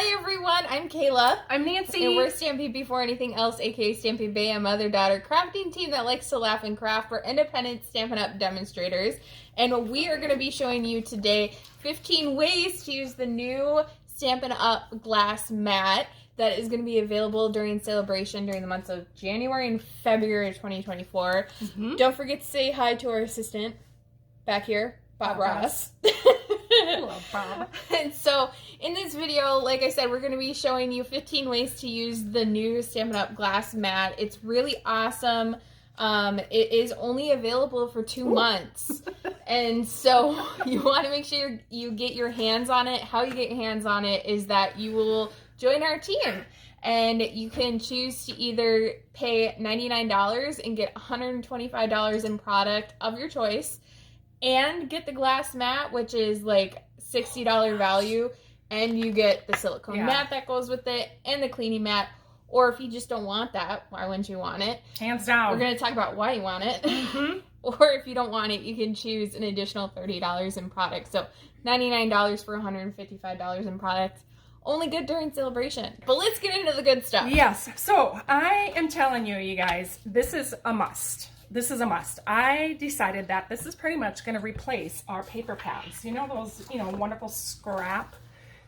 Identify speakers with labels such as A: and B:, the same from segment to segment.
A: Hi everyone, I'm Kayla.
B: I'm Nancy.
A: And we're Stampin' Before Anything Else, aka Stampin' Bay, a mother-daughter crafting team that likes to laugh and craft for independent Stampin' Up! Demonstrators. And we are going to be showing you today 15 ways to use the new Stampin' Up! Glass mat that is going to be available during celebration during the months of January and February of 2024. Don't forget to say hi to our assistant back here, Bob Ross.
B: Hello, Bob.
A: And so, in this video, like I said, we're going to be showing you 15 ways to use the new Stampin' Up! Glass mat. It's really awesome. It is only available for 2 months. And so, you want to make sure you get your hands on it. How you get your hands on it is that you will join our team. And you can choose to either pay $99 and get $125 in product of your choice, and get the glass mat, which is like $60 value, and you get the silicone mat that goes with it and the cleaning mat. Or if you just don't want that, why wouldn't you want it?
B: Hands down.
A: We're going to talk about why you want it. Or if you don't want it, you can choose an additional $30 in product. So $99 for $155 in product. Only good during celebration. But let's get into the good stuff.
B: Yes. So I am telling you, you guys, this is a must. This is a must. I decided that this is pretty much going to replace our paper pads. You know those, wonderful scrap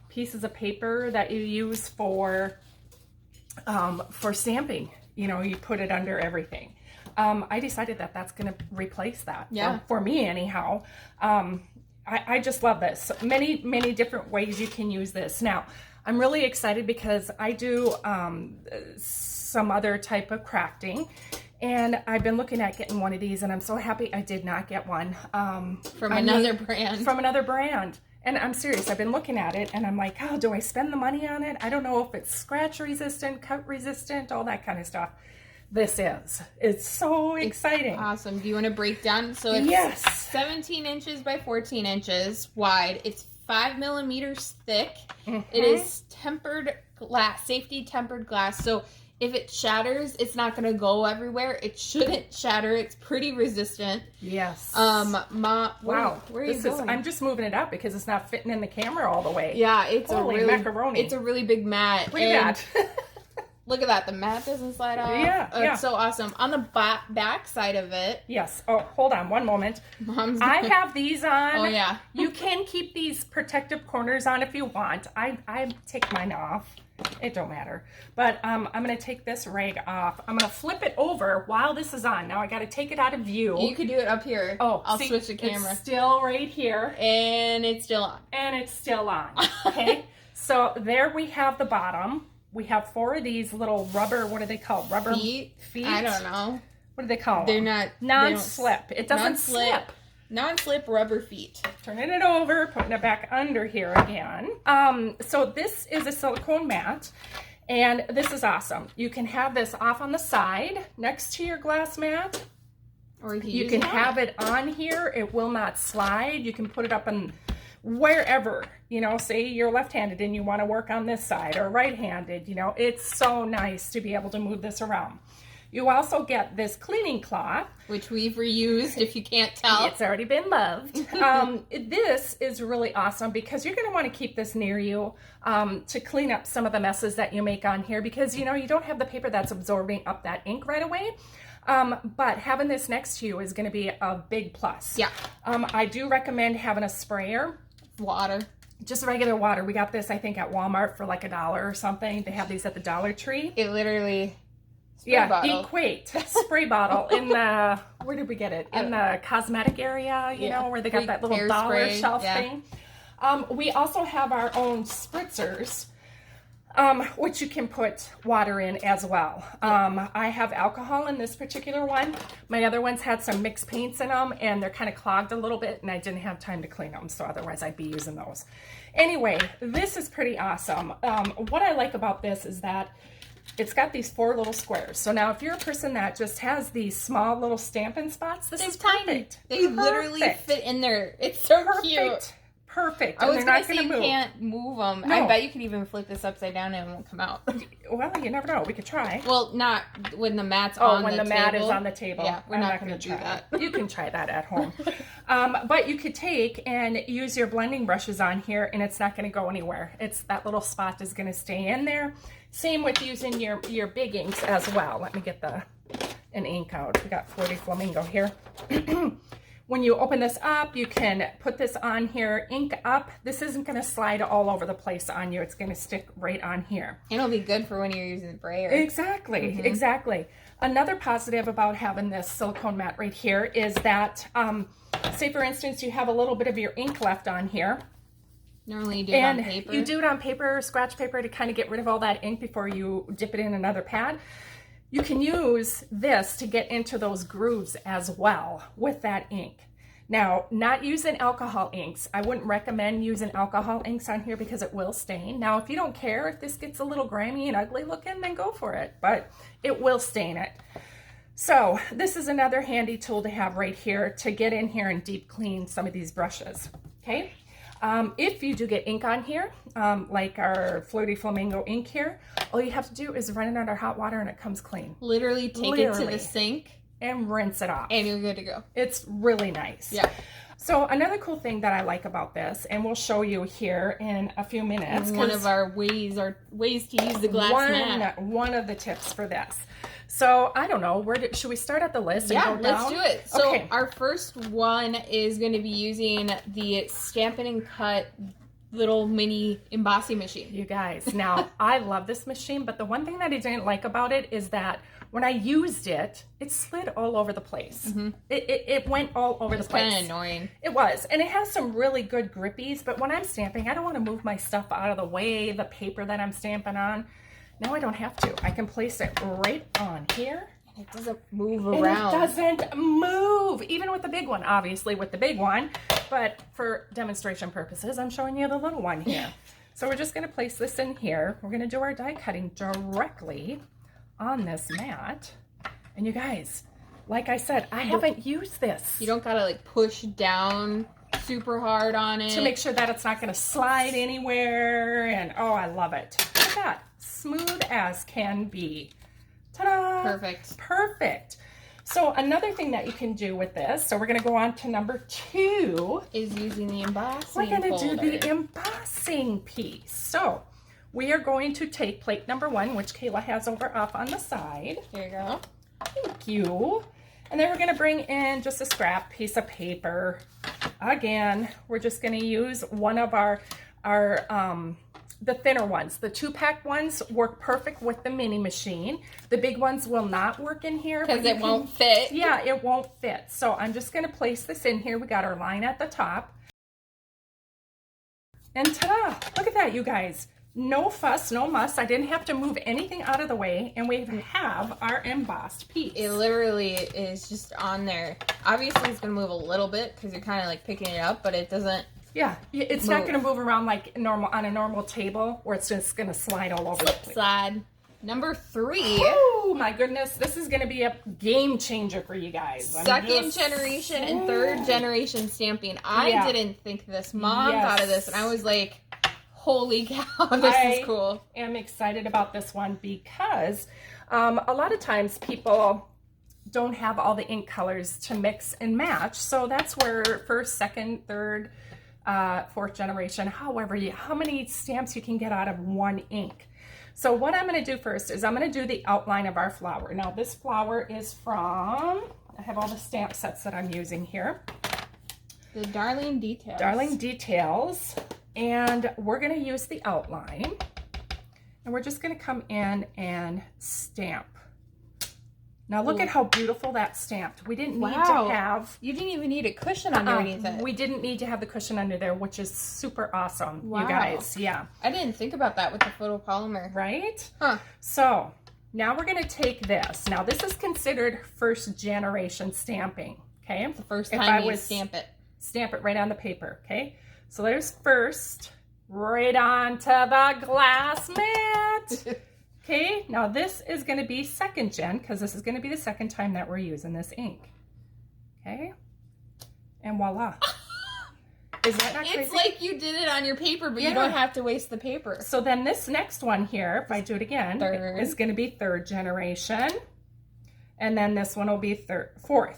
B: pieces of paper that you use for stamping. You put it under everything. I decided that that's going to replace that.
A: Yeah.
B: For me, anyhow. I just love this. Many, many different ways you can use this. Now, I'm really excited because I do some other type of crafting. And I've been looking at getting one of these, and I'm so happy I did not get one.
A: From another brand.
B: From another brand. And I'm serious. I've been looking at it, and I'm like, oh, do I spend the money on it? I don't know if it's scratch resistant, cut resistant, all that kind of stuff. This is. It's so exciting.
A: Awesome. Do you want to break down? So it's 17 inches by 14 inches wide. It's 5 millimeters thick. It is tempered glass, safety tempered glass. So if it shatters, it's not going to go everywhere. It shouldn't shatter. It's pretty resistant.
B: Yes.
A: Wow. Where are you going?
B: I'm just moving it up because it's not fitting in the camera all the way.
A: Yeah, it's
B: Holy macaroni.
A: It's a really big mat.
B: Look at that.
A: Look at that. The mat doesn't slide off.
B: Yeah.
A: It's so awesome. On the back side of it.
B: Yes. Oh, hold on one moment. I have these on.
A: Oh, yeah.
B: You can keep these protective corners on if you want. I take mine off. It don't matter. But I'm going to take this rag off. I'm going to flip it over while this is on. Now I got to take it out of view.
A: You could do it up here.
B: Oh,
A: I'll switch the camera.
B: It's still right here.
A: And it's still on.
B: And it's still on. Okay. So there we have the bottom. We have 4 of these little rubber, what are they called? Rubber feet?
A: I don't know.
B: What do they call them?
A: They're not...
B: Non-slip. It doesn't slip.
A: Non-slip rubber feet.
B: Turning it over, putting it back under here again. So this is a silicone mat, and this is awesome. You can have this off on the side next to your glass mat,
A: or
B: you can have it on here. It will not slide. You can put it up in wherever, say you're left-handed and you want to work on this side, or right-handed, it's so nice to be able to move this around. You also get this cleaning cloth,
A: which we've reused, if you can't tell.
B: It's already been loved. This is really awesome because you're going to want to keep this near you to clean up some of the messes that you make on here, because, you don't have the paper that's absorbing up that ink right away. But having this next to you is going to be a big plus.
A: Yeah.
B: I do recommend having a sprayer.
A: Water.
B: Just regular water. We got this, I think, at Walmart for like $1 or something. They have these at the Dollar Tree.
A: It literally...
B: Equate spray bottle in the, where did we get it? In the cosmetic area, where they got that little dollar shelf thing. We also have our own spritzers, which you can put water in as well. I have alcohol in this particular one. My other ones had some mixed paints in them, and they're kind of clogged a little bit, and I didn't have time to clean them, so otherwise I'd be using those. Anyway, this is pretty awesome. What I like about this is that it's got these 4 little squares. So now if you're a person that just has these small little stamping spots, this is perfect.
A: They literally fit in there. It's so cute.
B: perfect.
A: I was going to say you can't move them. No. I bet you could even flip this upside down and it won't come out.
B: Well, you never know. We could try.
A: Well, not when the mat's on the table. Oh, when the mat
B: is on the table.
A: Yeah, we're not going to do that.
B: You can try that at home. But you could take and use your blending brushes on here, and it's not going to go anywhere. It's that little spot is going to stay in there. Same with using your big inks as well. Let me get an ink out. We got Floaty Flamingo here. When you open this up, you can put this on here, ink up. This isn't going to slide all over the place on you. It's going to stick right on here.
A: It'll be good for when you're using the brayer.
B: Exactly, exactly. Another positive about having this silicone mat right here is that, say for instance, you have a little bit of your ink left on here.
A: Normally you do it on paper.
B: You do it on paper, scratch paper, to kind of get rid of all that ink before you dip it in another pad. You can use this to get into those grooves as well with that ink. Now, not using alcohol inks. I wouldn't recommend using alcohol inks on here because it will stain. Now, if you don't care if this gets a little grimy and ugly looking, then go for it, but it will stain it. So this is another handy tool to have right here to get in here and deep clean some of these brushes, okay? If you do get ink on here, like our Floaty Flamingo ink here, all you have to do is run it under hot water and it comes clean.
A: Literally take it to the sink
B: and rinse it off.
A: And you're good to go.
B: It's really nice.
A: Yeah.
B: So another cool thing that I like about this, and we'll show you here in a few minutes.
A: One of our ways to use the glass mat.
B: One of the tips for this. So I don't know, should we start at the list and go down?
A: Let's do it. So our first one is going to be using the Stampin' Cut little mini embossing machine.
B: You guys, now I love this machine, but the one thing that I didn't like about it is that when I used it, it slid all over the place. Mm-hmm. It went all over the place.
A: It's kind of annoying.
B: It was. And it has some really good grippies, but when I'm stamping, I don't want to move my stuff out of the way, the paper that I'm stamping on. Now I don't have to. I can place it right on here.
A: And it doesn't move around.
B: And it doesn't move. Even with the big one, obviously with the big one. But for demonstration purposes, I'm showing you the little one here. So we're just going to place this in here. We're going to do our die cutting directly on this mat. And you guys, like I said, I haven't used this.
A: You don't got to like push down super hard on it.
B: To make sure that it's not going to slide anywhere. And oh, I love it. Look at that. Smooth as can be. Ta-da!
A: Perfect.
B: Perfect. So another thing that you can do with this, so we're going to go on to number 2.
A: Is using the embossing
B: We're going to do the embossing piece. So we are going to take plate number 1, which Kayla has over up on the side.
A: Here you go.
B: Thank you. And then we're going to bring in just a scrap piece of paper. Again, we're just going to use one of our the thinner ones. The 2-pack ones work perfect with the mini machine. The big ones will not work in here.
A: Because it won't fit.
B: Yeah, it won't fit. So I'm just going to place this in here. We got our line at the top. And ta-da! Look at that, you guys. No fuss, no muss. I didn't have to move anything out of the way. And we have our embossed piece.
A: It literally is just on there. Obviously, it's going to move a little bit because you're kind of like picking it up, but it doesn't.
B: Yeah, it's not going to move around like normal on a normal table where it's just going to slide all over the place.
A: Slide. Number 3.
B: Oh my goodness, this is going to be a game changer for you guys.
A: Second generation and third generation stamping. I didn't think this. Mom thought of this, and I was like, holy cow, this is cool.
B: I am excited about this one because a lot of times people don't have all the ink colors to mix and match. So that's where first, second, third, fourth generation, however, how many stamps you can get out of one ink. So what I'm going to do first is I'm going to do the outline of our flower. Now this flower is from, I have all the stamp sets that I'm using here.
A: The Darling Details.
B: Darling Details. And we're going to use the outline. And we're just going to come in and stamp. Now look at how beautiful that's stamped. We didn't need to have...
A: You didn't even need a cushion underneath it.
B: We didn't need to have the cushion under there, which is super awesome, you guys. Yeah.
A: I didn't think about that with the photopolymer.
B: Right?
A: Huh.
B: So now we're going to take this. Now this is considered first generation stamping. Okay?
A: The first time you stamp it.
B: Stamp it right on the paper. Okay? So there's first, right onto the glass mat. Okay, now this is going to be second gen because this is going to be the second time that we're using this ink. Okay, and voila. Is that not crazy?
A: It's like you did it on your paper, but you don't have to waste the paper.
B: So then this next one here, if I do it again, is going to be 3rd generation. And then this one will be 4th.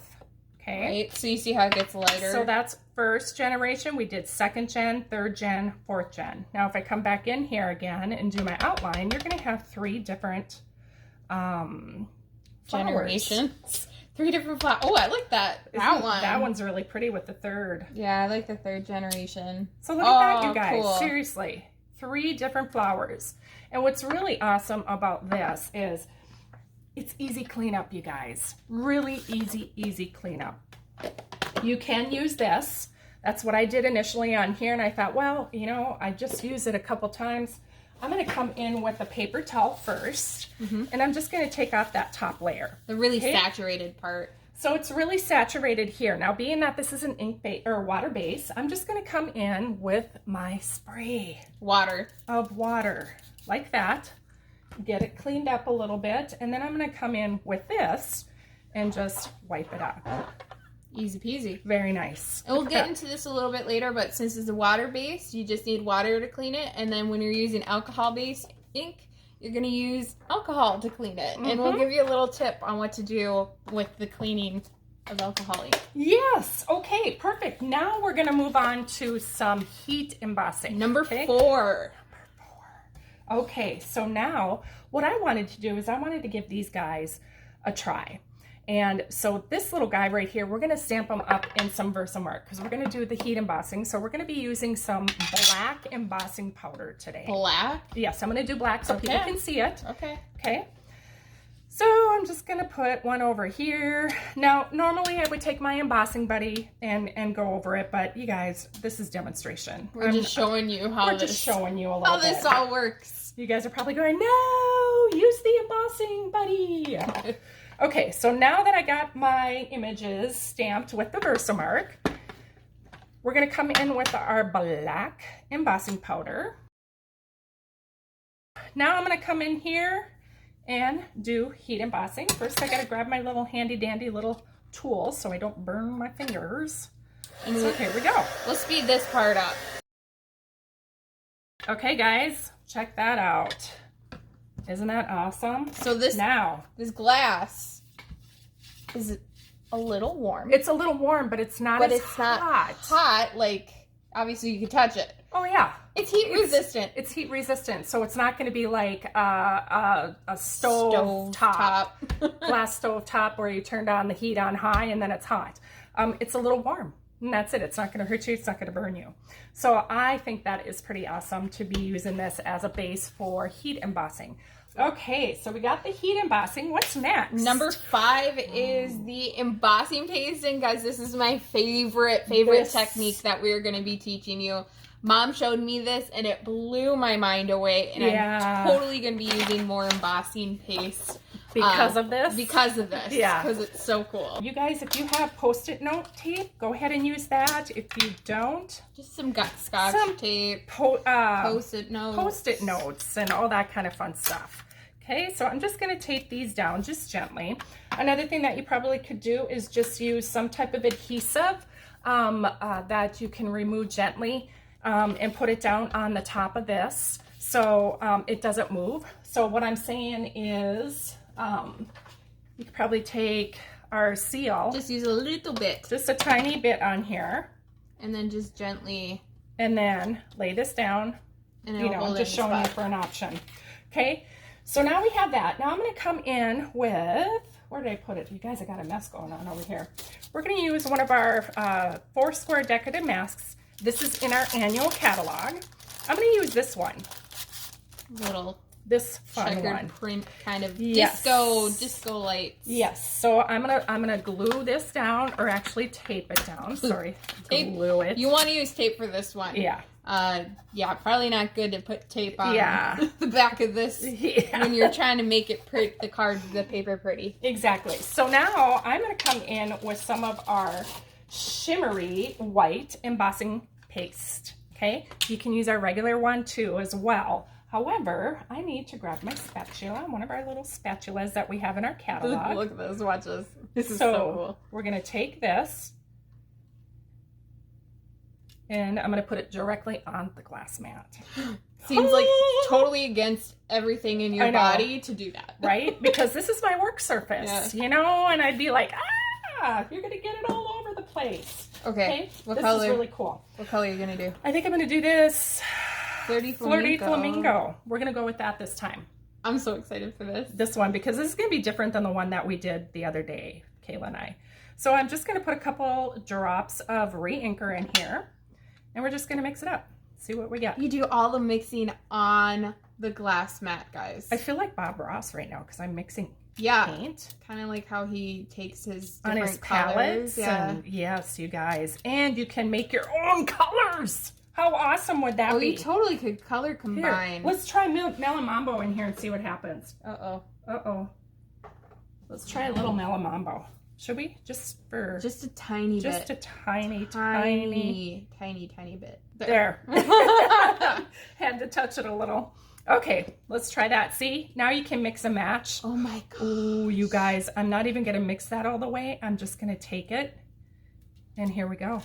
B: Okay.
A: Right. So you see how it gets lighter.
B: So that's 1st generation. We did 2nd gen, 3rd gen, 4th gen. Now if I come back in here again and do my outline, you're going to have 3 different
A: generations. 3 different flowers. Oh, I like that.
B: That one's really pretty with the 3rd.
A: Yeah, I like the 3rd generation.
B: So look at that, you guys. Cool. Seriously. 3 different flowers. And what's really awesome about this is it's easy cleanup, you guys. Really easy cleanup. You can use this. That's what I did initially on here, and I thought, well, you know, I just used it a couple times. I'm going to come in with a paper towel first, and I'm just going to take off that top layer.
A: The really saturated part.
B: So it's really saturated here. Now, being that this is an ink base or water base, I'm just going to come in with my spray of water like that. Get it cleaned up a little bit, and then I'm going to come in with this and just wipe it up.
A: Easy peasy.
B: Very nice.
A: And we'll get into this a little bit later, but since it's a water-based, you just need water to clean it, and then when you're using alcohol-based ink, you're going to use alcohol to clean it. And we'll give you a little tip on what to do with the cleaning of alcohol ink.
B: Yes. Okay, perfect. Now we're going to move on to some heat embossing.
A: Number 4.
B: Okay, so now what I wanted to do is I wanted to give these guys a try. And so this little guy right here, we're going to stamp them up in some Versamark because we're going to do the heat embossing. So we're going to be using some black embossing powder today.
A: Black?
B: Yes, I'm going to do black so people can see it. Okay. So I'm just going to put one over here. Now, normally I would take my embossing buddy and go over it, but you guys, this is demonstration.
A: We're just showing you how
B: this
A: all works.
B: You guys are probably going, no, use the embossing buddy. Okay, so now that I got my images stamped with the Versamark, we're going to come in with our black embossing powder. Now I'm going to come in here and do heat embossing. First, I got to grab my little handy dandy little tool so I don't burn my fingers. And so here we go.
A: We'll speed this part up.
B: Okay, guys, check that out. Isn't that awesome?
A: So this glass is a little warm.
B: It's a little warm, but it's not as hot.
A: Not hot, like obviously you can touch it.
B: Oh yeah.
A: It's heat resistant.
B: It's heat resistant, so it's not going to be like a stove top, glass stove top where you turned on the heat on high and then it's hot. It's a little warm. And that's it. It's not going to hurt you. It's not going to burn you. So I think that is pretty awesome to be using this as a base for heat embossing. Okay, so we got the heat embossing. What's next?
A: Number 5 is the embossing paste. And guys, this is my favorite technique that we're going to be teaching you. Mom showed me this and it blew my mind away. And I'm totally going to be using more embossing paste.
B: Because of this?
A: Because of this.
B: Yeah.
A: Because it's so cool.
B: You guys, if you have Post-it note tape, go ahead and use that. If you don't,
A: just some Scotch tape, Post-it notes.
B: Post-it notes and all that kind of fun stuff. Okay, so I'm just going to tape these down just gently. Another thing that you probably could do is just use some type of adhesive that you can remove gently and put it down on the top of this so it doesn't move. So what I'm saying is you could probably take our seal.
A: Just use a little bit.
B: Just a tiny bit on here.
A: And then just gently.
B: And then lay this down. And you know, just showing you for an option. Okay, so now we have that. Now I'm going to come in with, where did I put it? You guys, I got a mess going on over here. We're going to use one of our 4 square decorative masks. This is in our annual catalog. I'm going to use this one. This fun one.
A: Print kind of disco lights.
B: Yes. So I'm gonna glue this down, or actually tape it down. Sorry, glue it.
A: You want to use tape for this one?
B: Yeah.
A: Yeah. Probably not good to put tape on the back of this when you're trying to make it the paper pretty.
B: Exactly. So now I'm gonna come in with some of our shimmery white embossing paste. Okay. You can use our regular one too as well. However, I need to grab my spatula, one of our little spatulas that we have in our catalog.
A: Look at this, watch this. This is so cool.
B: We're going to take this And I'm going to put it directly on the glass mat.
A: Seems like totally against everything in your body to do that.
B: Right? Because this is my work surface, you know? And I'd be like, you're going to get it all over the place.
A: Okay. What
B: this
A: color?
B: Is really cool.
A: What color are you going to do?
B: I think I'm going to do this
A: Flirty
B: Flamingo. We're going to go with that this time.
A: I'm so excited for this.
B: This one, because this is going to be different than the one that we did the other day, Kayla and I. So I'm just going to put a couple drops of re-inker in here, and we're just going to mix it up. See what we get.
A: You do all the mixing on the glass mat, guys.
B: I feel like Bob Ross right now because I'm mixing paint.
A: Kind of like how he takes his
B: on
A: different
B: his palettes. And yes, you guys. And you can make your own colors. How awesome would that be?
A: You totally could color combine.
B: Here, let's try Melon Mambo in here and see what happens.
A: Uh-oh.
B: Uh-oh. Let's try a little Melon Mambo. Should we? Just
A: a tiny bit.
B: Just a tiny
A: bit.
B: There. Had to touch it a little. Okay, let's try that. See? Now you can mix and match.
A: Oh my gosh.
B: Oh, you guys, I'm not even going to mix that all the way. I'm just going to take it. And here we go.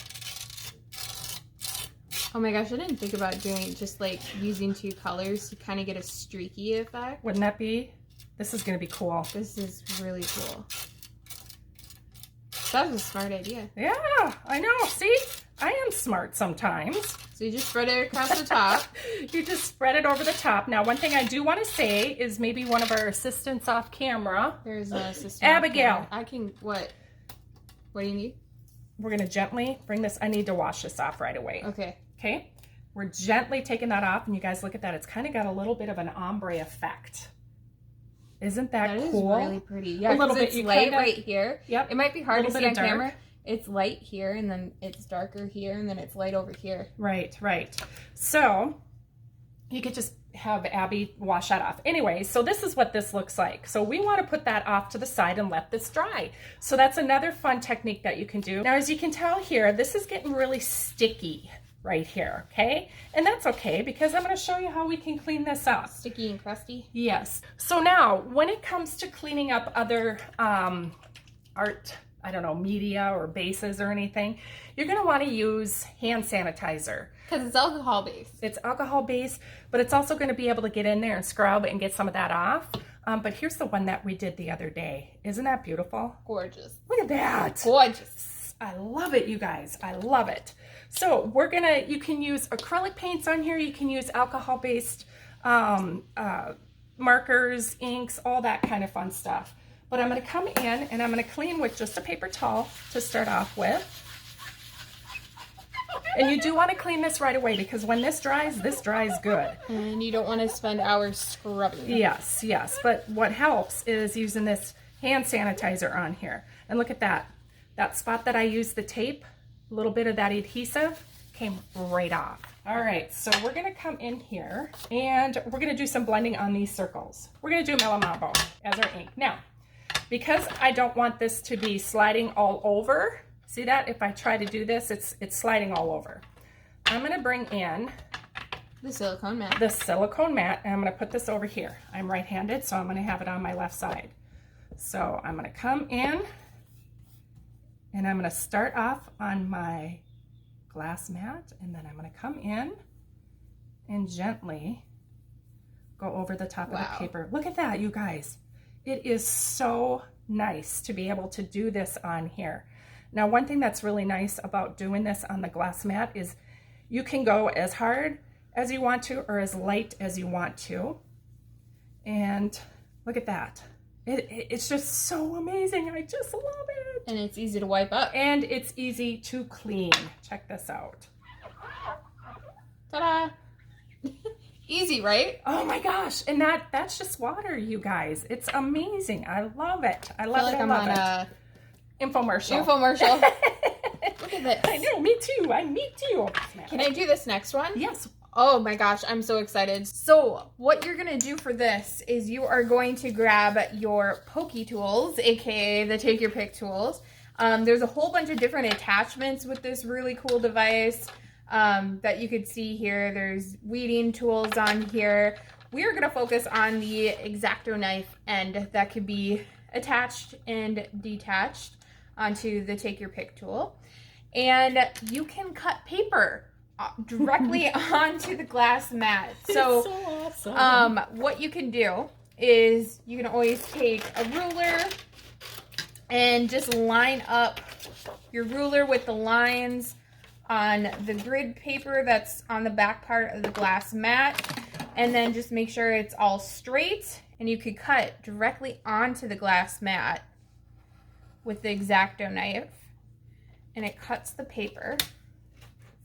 A: Oh my gosh, I didn't think about doing just like using two colors to kind of get a streaky effect.
B: Wouldn't that be? This is going to be cool.
A: This is really cool. That was a smart idea.
B: Yeah, I know. See? I am smart sometimes.
A: So you just spread it across the top.
B: You just spread it over the top. Now, one thing I do want to say is maybe one of our assistants off camera.
A: There's an assistant.
B: Abigail.
A: I can, what? What do you need?
B: We're going to gently bring this. I need to wash this off right away.
A: Okay.
B: Okay. We're gently taking that off. And you guys look at that. It's kind of got a little bit of an ombre effect. Isn't that cool?
A: That is really pretty. Yeah,
B: a little bit.
A: It's light right here.
B: Yep.
A: It might be hard to see on camera. It's light here, and then it's darker here, and then it's light over here.
B: Right, right. So you could just have Abby wash that off. Anyway, so this is what this looks like. So we want to put that off to the side and let this dry. So that's another fun technique that you can do. Now, as you can tell here, this is getting really sticky right here, okay? And that's okay because I'm going to show you how we can clean this up.
A: Sticky and crusty?
B: Yes. So now, when it comes to cleaning up other art, I don't know, media or bases or anything, you're going to want to use hand sanitizer.
A: Because it's alcohol based.
B: It's alcohol based, but it's also going to be able to get in there and scrub and get some of that off. But here's the one that we did the other day. Isn't that beautiful?
A: Gorgeous.
B: Look at that.
A: Gorgeous.
B: I love it, you guys. I love it. So you can use acrylic paints on here. You can use alcohol based markers, inks, all that kind of fun stuff. But I'm going to come in and I'm going to clean with just a paper towel to start off with. And you do want to clean this right away because when this dries good.
A: And you don't want to spend hours scrubbing.
B: Yes, yes. But what helps is using this hand sanitizer on here. And look at that. That spot that I used the tape, a little bit of that adhesive came right off. All right, so we're going to come in here and we're going to do some blending on these circles. We're going to do Melon Mambo as our ink. Now, because I don't want this to be sliding all over, see that? If I try to do this, it's sliding all over. I'm going to bring in
A: the silicone mat.
B: The silicone mat, and I'm going to put this over here. I'm right-handed, so I'm going to have it on my left side. So I'm going to come in, and I'm going to start off on my glass mat, and then I'm going to come in and gently go over the top of the paper. Look at that, you guys. It is so nice to be able to do this on here. Now, one thing that's really nice about doing this on the glass mat is you can go as hard as you want to or as light as you want to. And look at that. It's just so amazing. I just love it.
A: And it's easy to wipe up.
B: And it's easy to clean. Check this out.
A: Ta-da! Easy, right?
B: Oh my gosh. And that's just water, you guys. It's amazing. I love it. I love it. I love it. Infomercial.
A: Infomercial. Look at this.
B: I know, me too. Me too.
A: Can I do this next one?
B: Yes.
A: Oh my gosh, I'm so excited. So what you're going to do for this is you are going to grab your pokey tools, aka the take your pick tools. There's a whole bunch of different attachments with this really cool device that you could see here. There's weeding tools on here. We are going to focus on the X-Acto knife end that could be attached and detached onto the take your pick tool. And you can cut paper directly onto the glass mat. So,
B: it's so awesome.
A: What you can do is you can always take a ruler and just line up your ruler with the lines on the grid paper that's on the back part of the glass mat, and then just make sure it's all straight, and you could cut directly onto the glass mat with the X-Acto knife, and it cuts the paper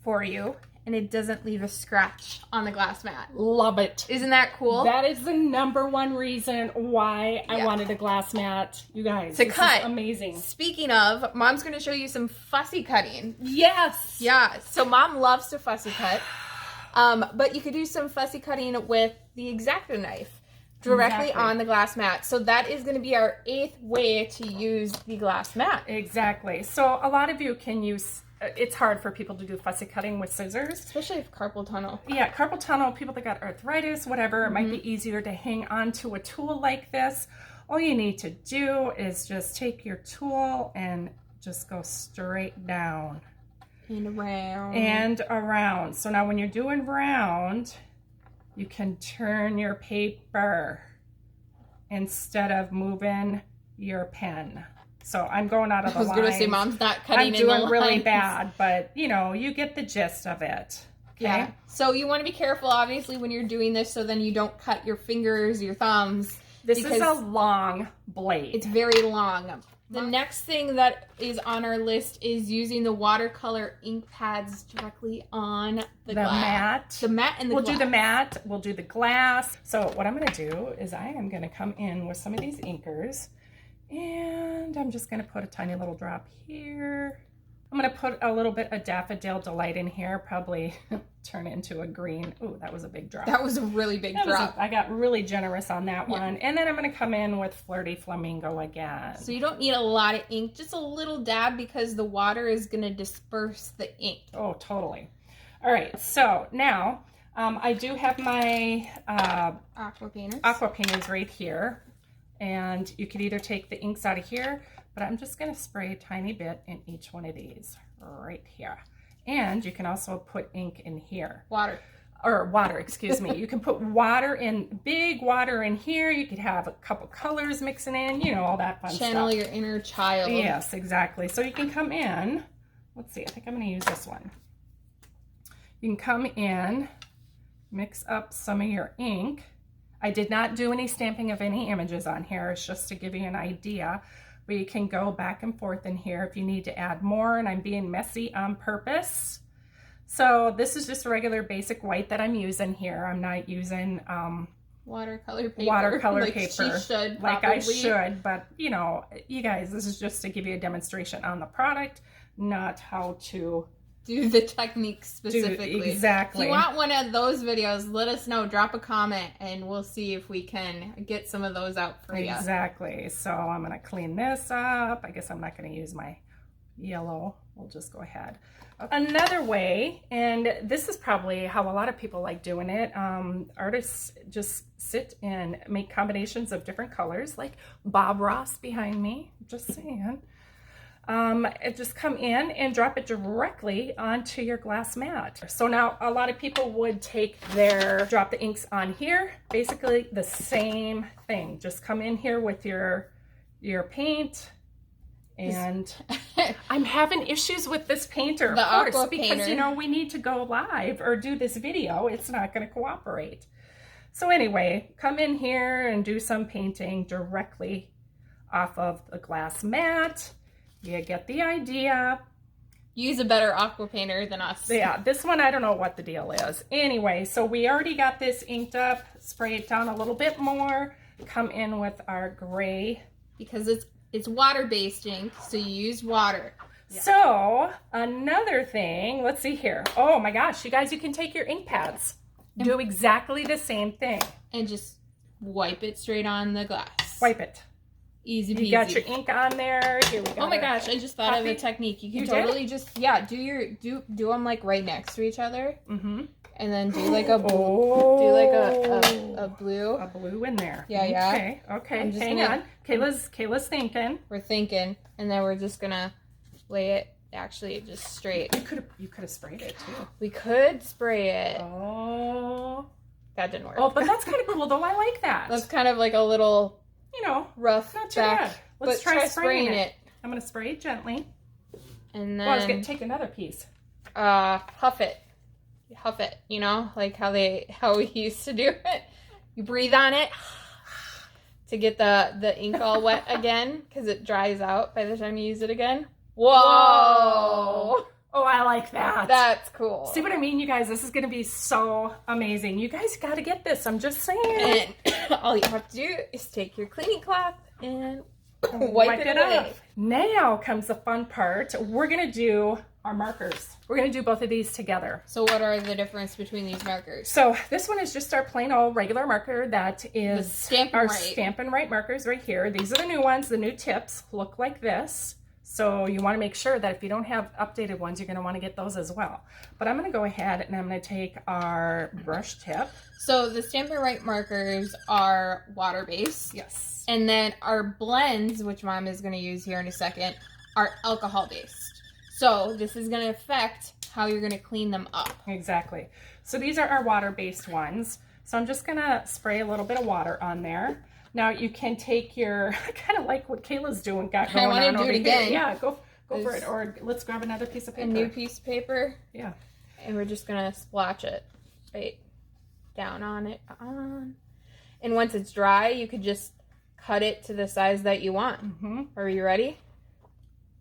A: for you, and it doesn't leave a scratch on the glass mat.
B: Love it.
A: Isn't that cool?
B: That is the #1 reason why I wanted a glass mat. You guys,
A: to cut.
B: Is amazing.
A: Speaking of, Mom's going to show you some fussy cutting.
B: Yes.
A: Yeah. So Mom loves to fussy cut. But you could do some fussy cutting with the X-Acto knife directly on the glass mat. So that is going to be our 8th way to use the glass mat.
B: Exactly. So a lot of you can use, it's hard for people to do fussy cutting with scissors.
A: Especially if carpal tunnel.
B: Yeah, carpal tunnel, people that got arthritis, whatever, it might be easier to hang onto a tool like this. All you need to do is just take your tool and just go straight down.
A: And around.
B: And around. So now when you're doing round, you can turn your paper instead of moving your pen. So I'm going out of the lines.
A: I was going to say, Mom's not cutting
B: I'm
A: in the lines.
B: doing really bad, but you know, you get the gist of it. Okay?
A: Yeah. So you want to be careful, obviously, when you're doing this, so then you don't cut your fingers, your thumbs.
B: This is a long blade.
A: It's very long. The next thing that is on our list is using the watercolor ink pads directly on the glass.
B: Mat.
A: The mat and the glass.
B: We'll do the mat, we'll do the glass. So what I'm going to do is I am going to come in with some of these inkers, and I'm just going to put a tiny little drop here. I'm going to put a little bit of Daffodil Delight in here, probably turn it into a green. Ooh, that was a big drop.
A: That was a really big drop.
B: I got really generous on that one. And then I'm going to come in with Flirty Flamingo again.
A: So you don't need a lot of ink, just a little dab, because the water is going to disperse the ink.
B: Oh, totally. All right, so now I do have my
A: aqua
B: painters right here. And you could either take the inks out of here, but I'm just going to spray a tiny bit in each one of these right here. And you can also put ink in here.
A: Water,
B: excuse me. You can put water in, big water in here. You could have a couple colors mixing in, you know, all that fun stuff.
A: Channel your inner child.
B: Yes, exactly. So you can come in. Let's see, I think I'm going to use this one. You can come in, mix up some of your ink. I did not do any stamping of any images on here. It's just to give you an idea. But you can go back and forth in here if you need to add more, and I'm being messy on purpose. So this is just a regular basic white that I'm using here. I'm not using
A: watercolor paper.
B: Like
A: paper. She should,
B: like
A: probably.
B: I should, but you know, you guys, this is just to give you a demonstration on the product, not how to
A: do the technique specifically.
B: Exactly.
A: If you want one of those videos, let us know. Drop a comment and we'll see if we can get some of those out for you.
B: Exactly. So I'm going to clean this up. I guess I'm not going to use my yellow. We'll just go ahead. Another way, and this is probably how a lot of people like doing it, artists just sit and make combinations of different colors, like Bob Ross behind me, just saying. Just come in and drop it directly onto your glass mat. So now a lot of people would drop the inks on here, basically the same thing. Just come in here with your paint, and I'm having issues with this painter, of course, because you know, we need to go live or do this video. It's not going to cooperate. So anyway, come in here and do some painting directly off of the glass mat. You get the idea.
A: Use a better aqua painter than us.
B: Yeah, this one, I don't know what the deal is. Anyway, so we already got this inked up. Spray it down a little bit more. Come in with our gray.
A: Because it's water-based ink, so you use water.
B: Yeah. So, another thing, let's see here. Oh my gosh, you guys, you can take your ink pads. Do exactly the same thing.
A: And just wipe it straight on the glass.
B: Wipe it.
A: Easy peasy.
B: You got your ink on there. Here we go.
A: Oh my gosh, I just thought of a technique. You can totally just do them like right next to each other. Mm-hmm. And then do like a blue. A blue
B: in there.
A: Yeah.
B: Okay. Hang on. Kayla's thinking.
A: We're thinking, and then we're just gonna lay it actually just straight.
B: You could have sprayed it too.
A: We could spray it.
B: Oh.
A: That didn't work.
B: Oh, but that's kind of cool though. I like that.
A: That's kind of like a little, rough
B: not too
A: back.
B: bad. Let's try spraying it. I'm going to spray it gently.
A: And then
B: I was going to take another piece.
A: Huff it. You huff it, like how we used to do it. You breathe on it to get the ink all wet again, because it dries out by the time you use it again. Whoa!
B: Oh, I like that.
A: That's cool.
B: See what I mean, you guys? This is going to be so amazing. You guys got to get this. I'm just saying.
A: And all you have to do is take your cleaning cloth and wipe it away.
B: Now comes the fun part. We're going to do our markers. We're going to do both of these together.
A: So what are the difference between these markers?
B: So this one is just our plain old regular marker. That is our Stampin' Right markers right here. These are the new ones. The new tips look like this. So you want to make sure that if you don't have updated ones, you're going to want to get those as well. But I'm going to go ahead and I'm going to take our brush tip.
A: So the Stampin' Right markers are water-based.
B: Yes.
A: And then our blends, which Mom is going to use here in a second, are alcohol-based. So this is going to affect how you're going to clean them up.
B: Exactly. So these are our water-based ones. So I'm just going to spray a little bit of water on there. Now you can take your, I kind of like what Kayla's doing, got going on over here. I want to do it again. Yeah, go for it. Or let's grab another piece of paper.
A: A new piece of paper.
B: Yeah.
A: And we're just going to splotch it right down on it. And once it's dry, you could just cut it to the size that you want. Mm-hmm. Are you ready?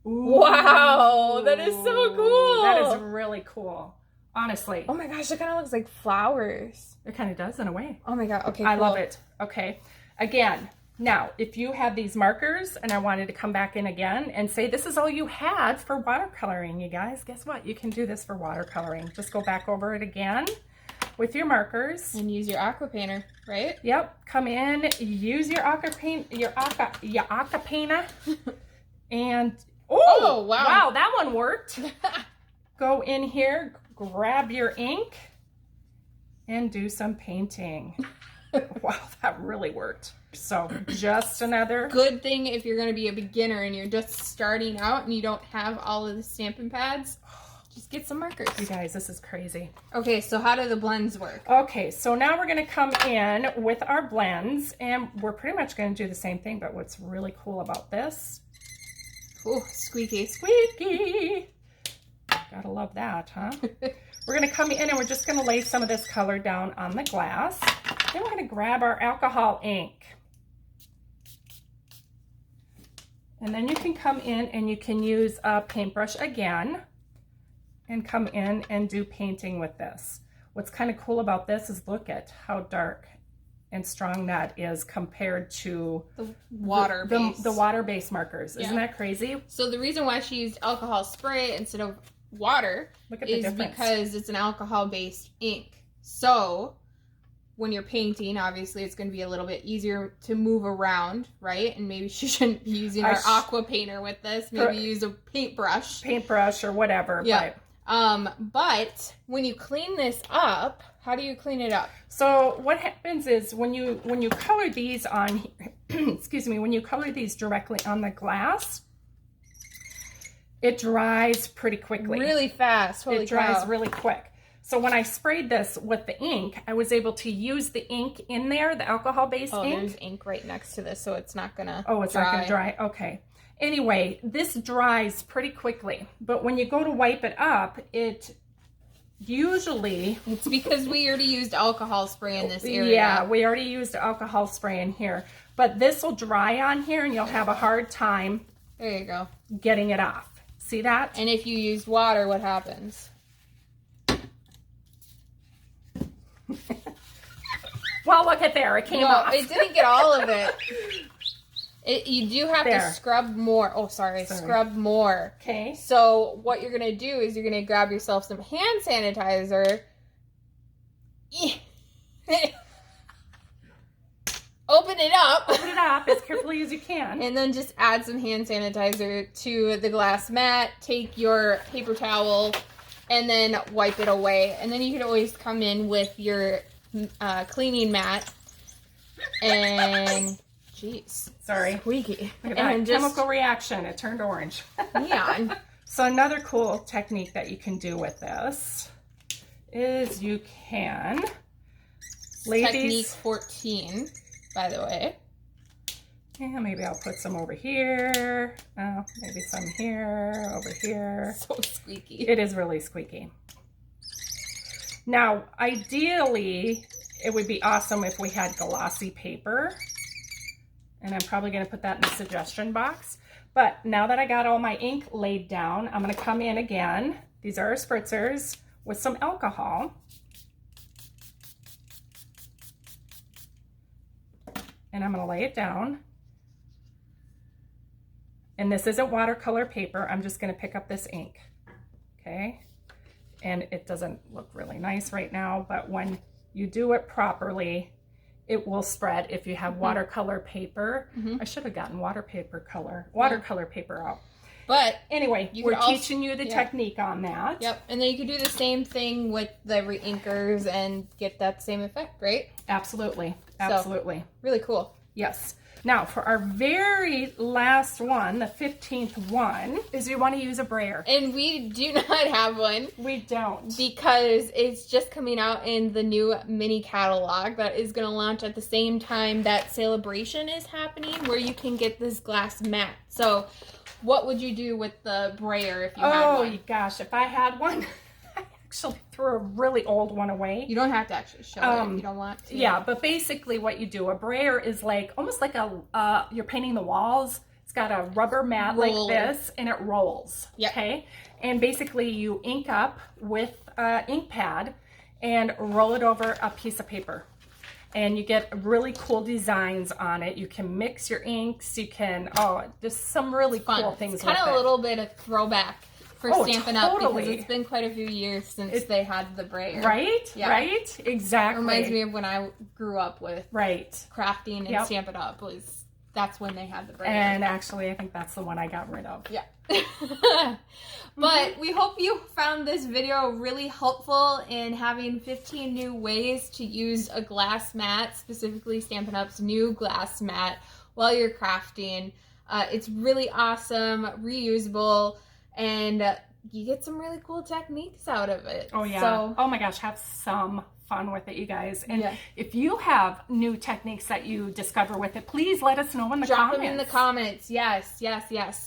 A: Ooh. Wow, that is so cool.
B: That is really cool. Honestly.
A: Oh my gosh, it kind of looks like flowers.
B: It kind of does in a way.
A: Oh my God. Okay,
B: I love it. Okay. Again, now, if you have these markers and I wanted to come back in again and say this is all you had for watercoloring, you guys, guess what? You can do this for watercoloring. Just go back over it again with your markers.
A: And use your aqua painter, right?
B: Yep. Come in, use your aqua paint, your aqua painter. And, oh, wow, that one worked. Go in here, grab your ink, and do some painting. Wow, that really worked. So just another
A: good thing if you're going to be a beginner and you're just starting out and you don't have all of the stamping pads, just get some markers.
B: You guys, this is crazy.
A: Okay, so how do the blends work?
B: Okay, so now we're going to come in with our blends and we're pretty much going to do the same thing, but what's really cool about this,
A: oh, squeaky,
B: squeaky. Gotta love that, huh? We're going to come in and we're just going to lay some of this color down on the glass. Then we're going to grab our alcohol ink. And then you can come in and you can use a paintbrush again and come in and do painting with this. What's kind of cool about this is look at how dark and strong that is compared to
A: the water-based.
B: The water-based markers. Isn't that crazy?
A: So the reason why she used alcohol spray instead of water is because it's an alcohol-based ink. So when you're painting, obviously it's going to be a little bit easier to move around, right? And maybe she shouldn't be using our aqua painter with this. Maybe use a paintbrush
B: or whatever.
A: Yeah. But when you clean this up, how do you clean it up?
B: So what happens is when you color these on, excuse me, when you color these directly on the glass, it dries pretty quickly.
A: Really fast. Holy cow.
B: It dries really quick. So when I sprayed this with the ink, I was able to use the ink in there, the alcohol-based ink.
A: Oh, there's ink right next to this, so it's not gonna
B: dry. Not gonna dry. Okay. Anyway, this dries pretty quickly, but when you go to wipe it up, it usually...
A: It's because we already used alcohol spray in this area.
B: Yeah, we already used alcohol spray in here, but this will dry on here and you'll have a hard time...
A: There you go.
B: ...getting it off. See that?
A: And if you use water, what happens?
B: Well, look at there. It came off.
A: It didn't get all of it. You do have to scrub more. Oh, sorry. Scrub more.
B: Okay.
A: So what you're going to do is you're going to grab yourself some hand sanitizer. Open it up.
B: Open it up as carefully as you can.
A: And then just add some hand sanitizer to the glass mat. Take your paper towel and then wipe it away. And then you can always come in with your cleaning mat and... Jeez.
B: Sorry.
A: Squeaky.
B: Look at that chemical reaction. It turned orange.
A: Neon.
B: So another cool technique that you can do with this is you can lay
A: Technique 14, by the way.
B: Yeah, maybe I'll put some over here. Maybe some here, over here.
A: So squeaky.
B: It is really squeaky. Now, ideally, it would be awesome if we had glossy paper. And I'm probably going to put that in the suggestion box. But now that I got all my ink laid down, I'm going to come in again. These are our spritzers with some alcohol. And I'm going to lay it down. And this isn't watercolor paper. I'm just going to pick up this ink. Okay. And it doesn't look really nice right now, but when you do it properly, it will spread if you have watercolor paper. I should have gotten watercolor paper out.
A: But
B: anyway, we're teaching you the technique on that.
A: Yep. And then you could do the same thing with the re-inkers and get that same effect, right?
B: Absolutely. Absolutely.
A: So, really cool.
B: Yes. Now, for our very last one, the 15th one, is we want to use a brayer.
A: And we do not have one.
B: We don't.
A: Because it's just coming out in the new mini catalog that is going to launch at the same time that Celebration is happening, where you can get this glass mat. So, what would you do with the brayer if you had one?
B: Oh, gosh, if I had one... actually threw a really old one away.
A: You don't have to actually show it if you don't want to.
B: Yeah, but basically what you do, a brayer is like almost like a you're painting the walls. It's got a rubber mat like this, and it rolls.
A: Yep.
B: Okay, and basically you ink up with ink pad and roll it over a piece of paper, and you get really cool designs on it. You can mix your inks. You can there's some really cool things.
A: It's kind of a little bit of throwback for Stampin' Up, because it's been quite a few years since they had the brayer.
B: Right? Yeah. Right? Exactly.
A: It reminds me of when I grew up with crafting and Stampin' Up. That's when they had the brayer.
B: And actually, I think that's the one I got rid of.
A: Yeah. But we hope you found this video really helpful in having 15 new ways to use a glass mat, specifically Stampin' Up's new glass mat, while you're crafting. It's really awesome, reusable, and you get some really cool techniques out of it.
B: Oh yeah.
A: So,
B: oh my gosh, have some fun with it, you guys. And if you have new techniques that you discover with it, please let us know in the comments.
A: Drop them in the comments. Yes.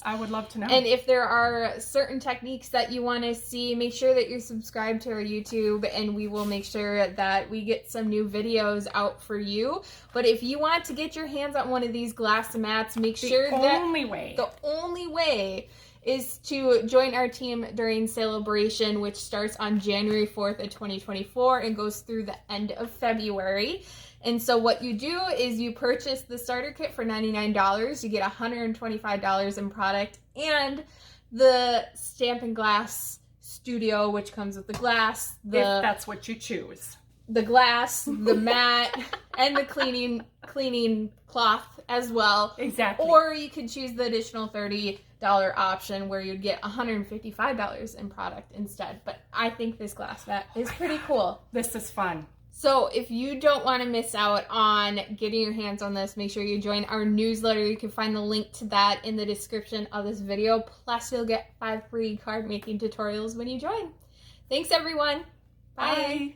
B: I would love to know.
A: And if there are certain techniques that you want to see, make sure that you're subscribed to our YouTube, and we will make sure that we get some new videos out for you. But if you want to get your hands on one of these glass mats, make sure that the only way is to join our team during Celebration, which starts on January 4th of 2024 and goes through the end of February. And so what you do is you purchase the starter kit for $99. You get $125 in product and the Stampin' Glass Studio, which comes with the glass,
B: if that's what you choose.
A: The glass, the mat, and the cleaning cloth as well.
B: Exactly.
A: Or you could choose the additional $30 option where you'd get $155 in product instead. But I think this glass mat is pretty cool.
B: This is fun.
A: So if you don't want to miss out on getting your hands on this, make sure you join our newsletter. You can find the link to that in the description of this video. Plus, you'll get 5 free card making tutorials when you join. Thanks, everyone. Bye.